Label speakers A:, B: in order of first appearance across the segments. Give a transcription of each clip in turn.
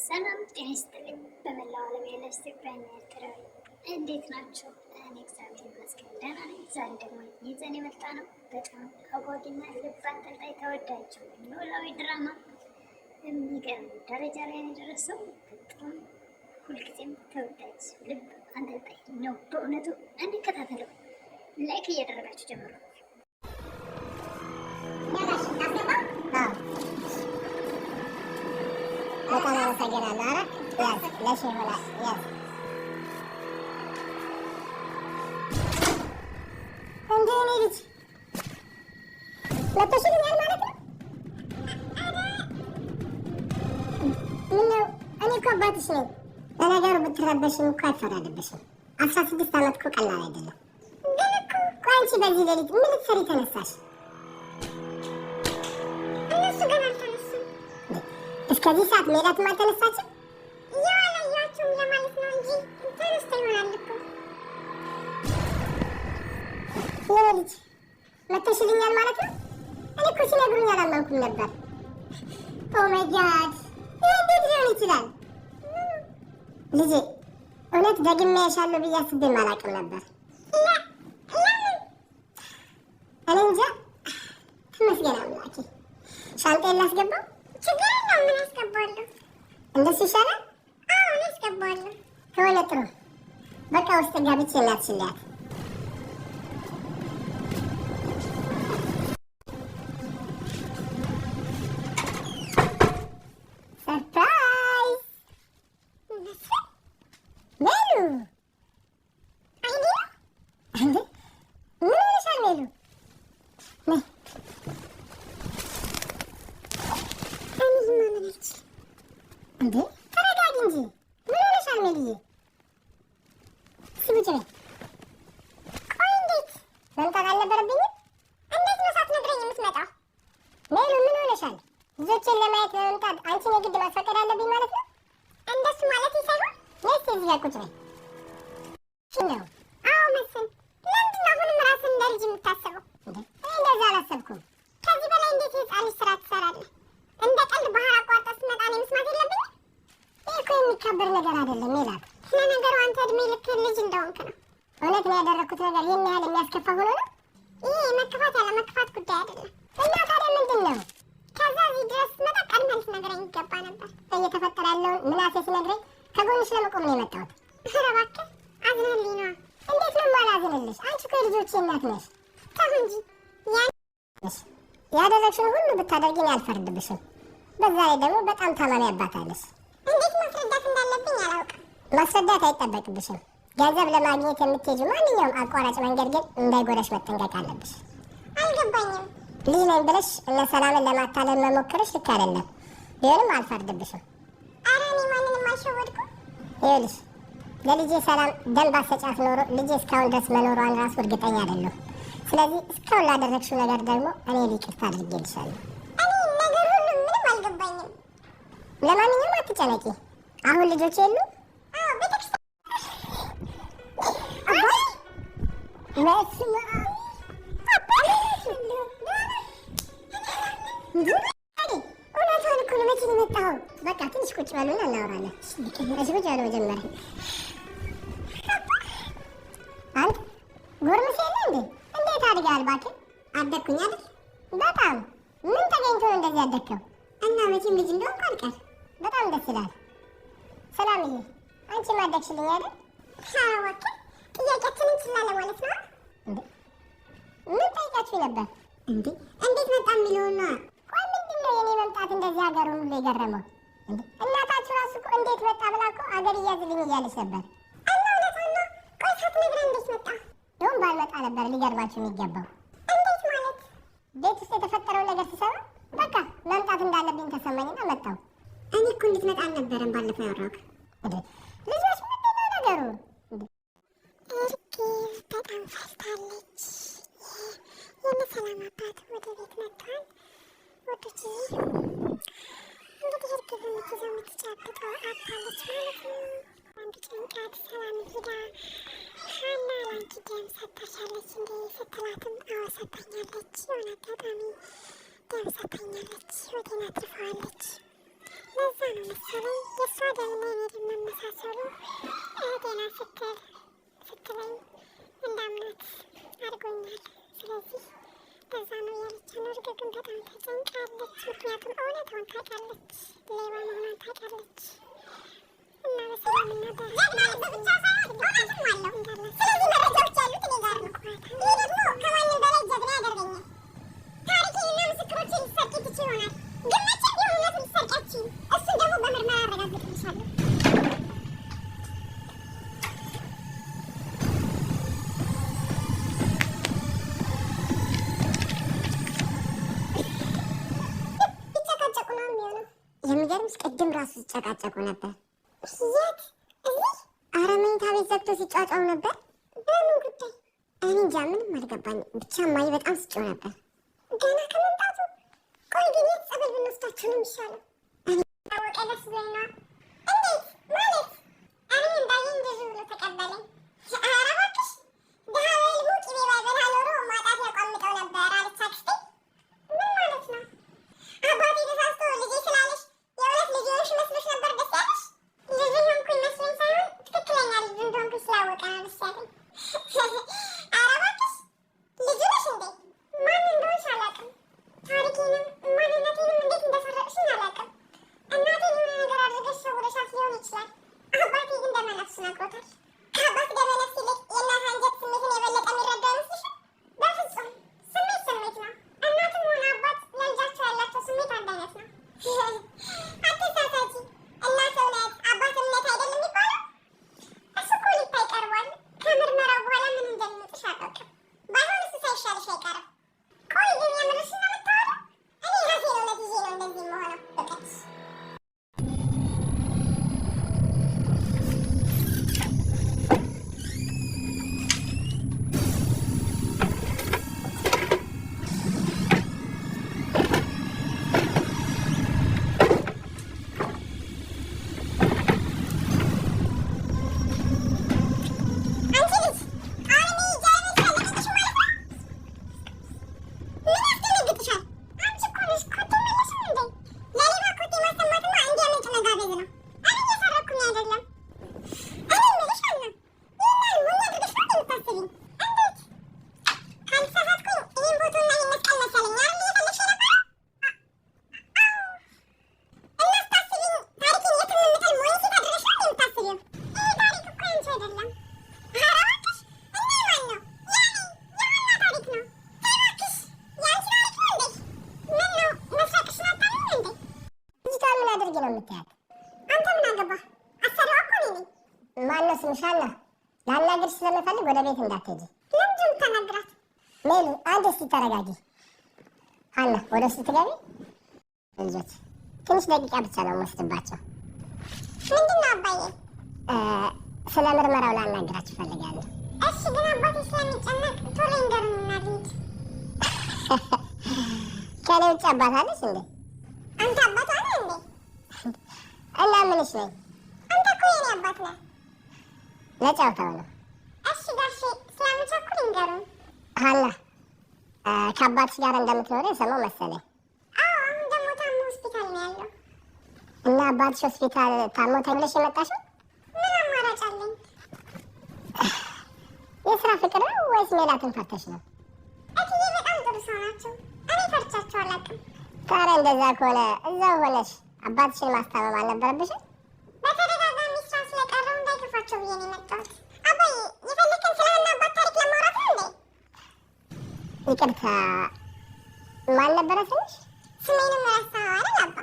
A: ሰላም ጤና ይስጥልኝ። በመላው ዓለም ያላችሁ ኢትዮጵያውያን ኤርትራውያን እንዴት ናቸው? እኔ እግዚአብሔር ይመስገን ደህና ነኝ። ዛሬ ደግሞ ይዘን የመጣ ነው በጣም አጓጊና ልብ አንጠልጣይ ተወዳጅ ኖላዊ ድራማ የሚገርም ደረጃ ላይ የደረሰው በጣም ሁልጊዜም ተወዳጅ ልብ አንጠልጣይ ነው በእውነቱ። እንዲከታተለው ላይክ እያደረጋችሁ ጀምሩ።
B: በጣም አመሰግናለሁ። ኧረ ያዝ ለሽ ይሆናል ያዝ። እንዴ እኔ ልጅ መጥቶሽልኛል ማለት ነው? ምነው እኔ እኮ አባትሽ ነኝ። ለነገሩ ብትረበሽም እኮ አይፈረድብሽም። 16 ዓመት እኮ ቀላል አይደለም። ግን እኮ ቆይ አንቺ በዚህ ሌሊት ምን ልትሰሪ ተነሳሽ? እነሱ ገና አልተነሱም። እስከዚህ ሰዓት ሜላትም አልተነሳችም? ያው አላየኋቸውም ለማለት ነው እንጂ ተነስተው ይሆናል እኮ። የኔ ልጅ መጥተሽልኛል ማለት ነው? እኔ እኮ ሲነግሩኝ አላመንኩም ነበር። ኦ ማይ ጋድ! ይህ እንዴት ሊሆን ይችላል? ልጄ እውነት ደግሜ ያሻለሁ ብዬ አስቤም አላውቅም ነበር። ለምን? እኔ እንጃ። ተመስገን አምላኬ። ሻንጣዬን ላስገባው? ችግር የለውም። ምን አስገባለሁ? እንደሱ ይሻላል? አዎ እኔ አስገባለሁ። ከሆነ ጥሩ። በቃ ውስጥ ገብቼ እናትሽልያት። ሰርፕራይዝ! ሜሉ! አይኔ ነው እንዴ? ምን ሆነሻል ሜሉ? ነይ እንዴ ተረጋጊ እንጂ ምን ሆነሻል ሜልዬ? እስኪ ውጭ በይ። ቆይ እንዴት መምጣት አልነበረብኝም? እንዴት ነው ሳትነግረኝ የምትመጣው? ሜሉ ምን ሆነሻል? ልጆችን ለማየት ለመምጣት አንቺን የግድ ማስፈቀድ አለብኝ ማለት ነው? እንደሱ ማለት ሳይሆን ነይ እስኪ እዚህ ጋር ቁጭ በይ። ነው አዎ መስል ለምንድን ነው አሁንም ራስን እንደ ልጅ የምታስበው? እኔ እንደዛ አላሰብኩም። ከዚህ በላይ እንዴት የህፃን ልጅ ስራ ትሰራለህ? እንደ ቀልድ ባህር አቋርጠ ስትመጣ እኔ መስማት የለብኝም? ይህ እኮ የሚከበር ነገር አይደለም ሜላት። ለነገሩ አንተ እድሜ ልክ ልጅ እንደሆንክ ነው። እውነት ነው ያደረግኩት ነገር ይህን ያህል የሚያስከፋ ሆኖ ነው? ይህ የመከፋት ያለ መከፋት ጉዳይ አይደለም። እና ታዲያ ምንድን ነው? ከዛ እዚህ ድረስ ስትመጣ ቀድመህ ልትነግረኝ ይገባ ነበር። እየተፈጠረ ያለውን ምናሴ ሲነግረኝ ከጎንሽ ለመቆም ነው የመጣሁት። ኧረ እባክህ አዝነህልኝ ነዋ። እንዴት ነው የማላዝንልሽ? አንቺ እኮ የልጆቼ እናት ነሽ። ተው እንጂ ያደረግሽውን ሁሉ ብታደርጊኝ አልፈርድብሽም። በዛ ላይ ደግሞ በጣም ታማሚ አባት አለሽ። እንዴት ማስረዳት እንዳለብኝ አላውቅም። ማስረዳት አይጠበቅብሽም። ገንዘብ ለማግኘት የምትሄጂው ማንኛውም አቋራጭ መንገድ ግን እንዳይጎዳሽ መጠንቀቅ አለብሽ። አልገባኝም። ልጅ ነኝ ብለሽ እነ ሰላምን ለማታለል መሞክርሽ ልክ አይደለም። ቢሆንም አልፈርድብሽም። ኧረ እኔ ማንንም አልሸወድኩም። ይኸውልሽ ለልጄ ሰላም ደም ባሰጫት ኖሮ ልጄ እስካሁን ድረስ መኖሯን ራሱ እርግጠኛ አይደለሁም። ስለዚህ እስካሁን ላደረግሽው ነገር ደግሞ እኔ ይቅርታ አድርጌልሻለሁ። እኔ ነገር ሁሉ ምንም አልገባኝም። ለማንኛውም አትጨነቂ። አሁን ልጆች የሉ? አዎ ቤተክርስቲያን። እውነቷን እኮ ነው። መቼ ነው የመጣኸው? በቃ ትንሽ ቁጭ በሉና እናወራለን። እሺ ቁጭ በሉ መጀመሪያ። አንተ ጎርምስ የለ እንዴ? እንዴት አድጋል? እባክህ አደግኩኝ አይደል? በጣም ምን ተገኝቶ ነው እንደዚህ ያደግከው? እና መቼም ልጅ እንደሆንኩ አልቀር። በጣም ደስ ይላል። ሰላምዬ አንቺም አደግሽልኝ አይደል? አዎ እባክህ ጥያቄያችንን እንችላለን ማለት ነው። እንዴ ምን ጠይቃችሁ ነበር? እንዴ እንዴት መጣ የሚለውና ቆይ ምንድን ነው የኔ መምጣት እንደዚህ ሀገሩን ሁሉ የገረመው? እንዴ እናታችሁ ራሱ እኮ እንዴት መጣ ብላ እኮ አገር እያዝልኝ እያለች ነበር። እና እውነቷን ነው። ቆይ ሳትነግረን እንዴት መጣ? ይሁን ባልመጣ ነበር ሊገርማችሁ የሚገባው። እንዴት ማለት? ቤት ውስጥ የተፈጠረውን ነገር ሲሰማ በቃ መምጣት እንዳለብኝ ተሰማኝና መጣሁ። እኔ እኮ እንድትመጣ አልነበረም ባለፈው ያወራሁት። ልጆች ምንድን ነው ነገሩ? እርግብ በጣም ፈልታለች። የመሰላም አባት ወደ ቤት መጥቷል። ወዶች እንግዲህ እርግብ የምትይዘው የምትጨብጠው አባለች ማለት ነው። አንድ ጭንቀት ሰላም ሄዳ ሀና ላንቺ ደም ሰጥታሻለች እንዴ ስትላትም አዎ ሰጥታኛለች። የሆነ አጋጣሚ ደም ሰጥታኛለች። ህይወቴን አትርፈዋለች። ለዛ ነው መሰለኝ የእሷ ደምና የኔ ደም መመሳሰሉ እህቴና ስትለኝ እንዳምናት አድርጎኛል። ስለዚህ ለዛ ነው ያለችን። እርግጥም በጣም ተጨንቃለች። ምክንያቱም እውነታውን ታውቃለች፣ ሌባ መሆኗን ታውቃለች። እና በሰላምና በብቻ ሳይሆን እውነትም አለው እንዳለ። ስለዚህ መረጃዎች ያሉት እኔ ጋር ነው። ይህ ደግሞ ከማንም በላይ ጀግና ያደርገኛል። ታሪኬንና ምስክሮችን ልትሰርቂ ትችይ ይሆናል፣ ግን መቼም ቢሆን እውነቱን ልትሰርቂያችም። እሱን ደግሞ በምርመራ አረጋግጥልሻለሁ። ቢጨቃጨቁ ነው የሚሆነው። የሚገርምሽ ቅድም ራሱ ሲጨቃጨቁ ነበር። የት? እዚህ? ኧረ መኝታ ቤት ዘግቶ ሲጫጫው ነበር። በምን ጉዳይ? እኔ እንጃ፣ ምንም አልገባኝም። ብቻ እማዬ በጣም ስጮህ ነበር ገና ከመምጣቱ። ቆይ ግን የት ጸበል ብንወስዳቸው ነው የሚሻለው? እኔ ታወቀ ደስ ብሎኝ ነዋ። እንዴት ማለት? እኔ እንዳየ እንደዚህ ብሎ ተቀበለኝ። ኧረ እባክሽ ድሀ በልቡ ቅቤ ባይበላ ኖሮ ማጣት ያቋምጠው ነበር አለች አክስቴ። ምን ማለት ነው? አባቴ ተሳስቶ ልጄ ስላለሽ የእውነት ልጅ ሆንሽ መስሎሽ ነበር ደስ ያለሽ? ልጅ ሆንኩኝ መስሎኝ ሳይሆን ትክክለኛ ልጅ እንደሆንኩኝ ስላወቀ ነው ደስ ያለኝ። ኧረ እባክሽ ልጁ ነሽ እንዴ? ማን እንደሆንሽ አላውቅም። ታሪኬንም ማንነቴንም እንዴት እንደሰረቅሽኝ አላውቅም። እናቴን የሆነ ነገር አድርገሽ ሰውረሻት ሊሆን ይችላል። አባቴ ግን ደመነፍስ ነግሮታል። ከአባት ደመነፍስ ይልቅ የእናት አንጀት ስሜትን የበለጠ የሚረዳ አይመስልሽም? በፍጹም ስሜት ስሜት ነው። እናትም ሆነ አባት ለልጃቸው ያላቸው ስሜት አንድ አይነት ነው። አትሳሳቺ። እናት እውነት አባት እምነት አይደለም የሚባለው? እሱ እኮ ሊታይ ቀርቧል። ከምርመራው በኋላ ምን እንደሚመጥሽ አላውቅም። ባይሆን እሱ ሳይሻልሽ አይቀርም። ቆይ ግን የምርሽን ነው የምታወራው? እኔ ራሴን እውነት ይዤ ነው እንደዚህ የምሆነው። እውቀት አድርጌ ነው የምታያት። አንተ ምን አገባህ? አሰሪዋ እኮ እኔ ነኝ። ማነው ስምሽ? ሀና። ላናግርሽ ስለምፈልግ ወደ ቤት እንዳትሄጂ። ለምንድን ነው የምታናግራት? ሜሉ አንድ እስኪ ተረጋጊ። ሀና ወደ ውስጥ ትገቢ። ልጆች ትንሽ ደቂቃ ብቻ ነው የምወስድባቸው። ምንድን ነው አባዬ? ስለ ምርመራው ላናግራችሁ እፈልጋለሁ። እሺ፣ ግን አባቴ ስለሚጨነቅ ቶሎ ይንገሩኝና ልሂድ። ከኔ ውጭ አባት አለሽ እንዴ? አንተ አባት አለ እንዴ? እና ምንሽ ነኝ? አንተ እኮ የኔ አባት ነህ። ለጨዋታው ነው። እሺ ጋሼ፣ ስለምቸኩል ይንገሩኝ። ሀና ከአባትሽ ጋር እንደምትኖሪ የሰማሁ መሰለኝ። አዎ፣ አሁን ደግሞ ታሞ ሆስፒታል ነው ያለው። እና አባትሽ ሆስፒታል ታሞ ተብለሽ የመጣሽው? ምን አማራጭ አለኝ? የስራ ፍቅር ነው ወይስ ሜላትን ፈርተሽ ነው? እትዬ በጣም ጥሩ ሰው ናቸው። እኔ ፈርቻቸው አላውቅም። ታዲያ እንደዛ ከሆነ እዛው ሆነሽ አባትሽን ማስታመም አልነበረብሽም? በተደጋጋሚ ስራ ስለቀረው እንዳይከፋቸው ብዬ ነው የመጣሁት። አባዬ የፈለከን ስለ ሀና አባት ታሪክ ለማውራት ነው እንዴ? ይቅርታ፣ ማን ነበረ ስምሽ? ስሜንም ረሳኸው አይደል አባ?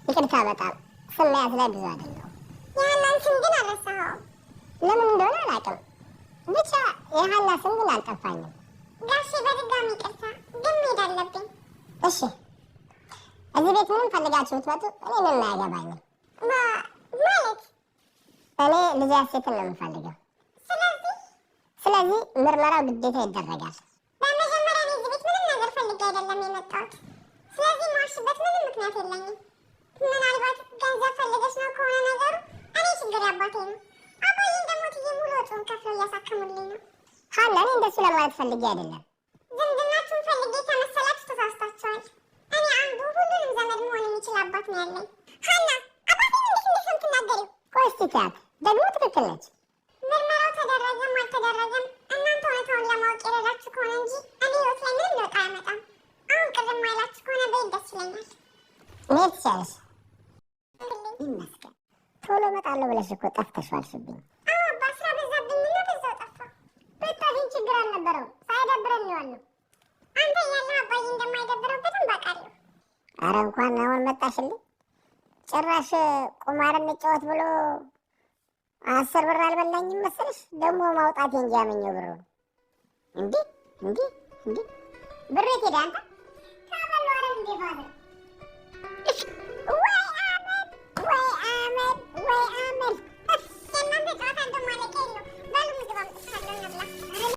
B: ይቅርታ በጣም ስም መያዝ ላይ ብዙ አይደለሁም። የሀናን ስም ግን አልረሳኸውም? ለምን እንደሆነ አላውቅም፣ ብቻ የሀና ስም ግን አልጠፋኝም። ጋሼ በድጋሚ ይቅርታ፣ ግን መሄድ አለብኝ። እሺ፣ እዚህ ቤት ምንም ፈልጋችሁ ብትመጡ እኔ ምንም አያገባኝም። ማለት እኔ ልጅ ሀሴትን ነው የምፈልገው። ስለዚህ ምርመራው ግዴታ ይደረጋል። በመጀመሪያ እኔ እዚህ ቤት ምንም ነገር ፈልጌ አይደለም የመጣሁት። ስለዚህ ማሽበት ምንም ምክንያት የለኝም። ምናልባት ገንዘብ ፈልገሽ ነው ከሆነ ነገሩ፣ እኔ ችግር አባቴ ነው። አባዬን ደግሞ ትዬ ሙሉ ወጪውን ከፍለው እያሳከሙልኝ ነው። ሀና፣ እኔ እንደሱ ለማለት ፈልጌ አይደለም። ዝምድናችሁን ፈልጌ ከመሰላችሁ ተሳስታችኋል። እኔ አንዱ ሁሉንም ዘመድ መሆን የሚችል አባት ነው ያለኝ። ሀና ትያት ደግሞ ትክክል ነች።
C: ምርመራው ተደረገም አልተደረገም እናንተ እውነታውን ለማወቅ የረዳችሁ ከሆነ እንጂ እኔ ህይወት ላይ ምንም ለውጥ አያመጣም። አሁን ቅር የማይላችሁ ከሆነ በይ ደስ ይለኛል።
B: መሄድ ትችያለሽ። ይመስገን ቶሎ እመጣለሁ ብለሽ እኮ ጠፍተሽዋልሽብኝ።
C: አዎ አባ ስራ በዛብኝና በዛው ጠፋሁ።
B: ብታገኝ ችግር አልነበረውም። ሳይደብረን ነው።
C: አንተ እያለህ አባዬ እንደማይደብረው በደንብ አውቃለሁ።
B: አረ እንኳን አሁን መጣሽልኝ። ጭራሽ ቁማር እንጫወት ብሎ 10 ብር አልበላኝም መሰለሽ። ደግሞ ማውጣት እንጂ ያመኘው ብሩ እንዲህ ብር የት ሄደ አንተ?
C: ታበሉ አረ እንዴ ባለ
B: ወይ አመድ
C: የእናንተ ጨዋታ እንደማለቀ የለው። በሉ ምግብ አምጥቻለሁ እንብላ።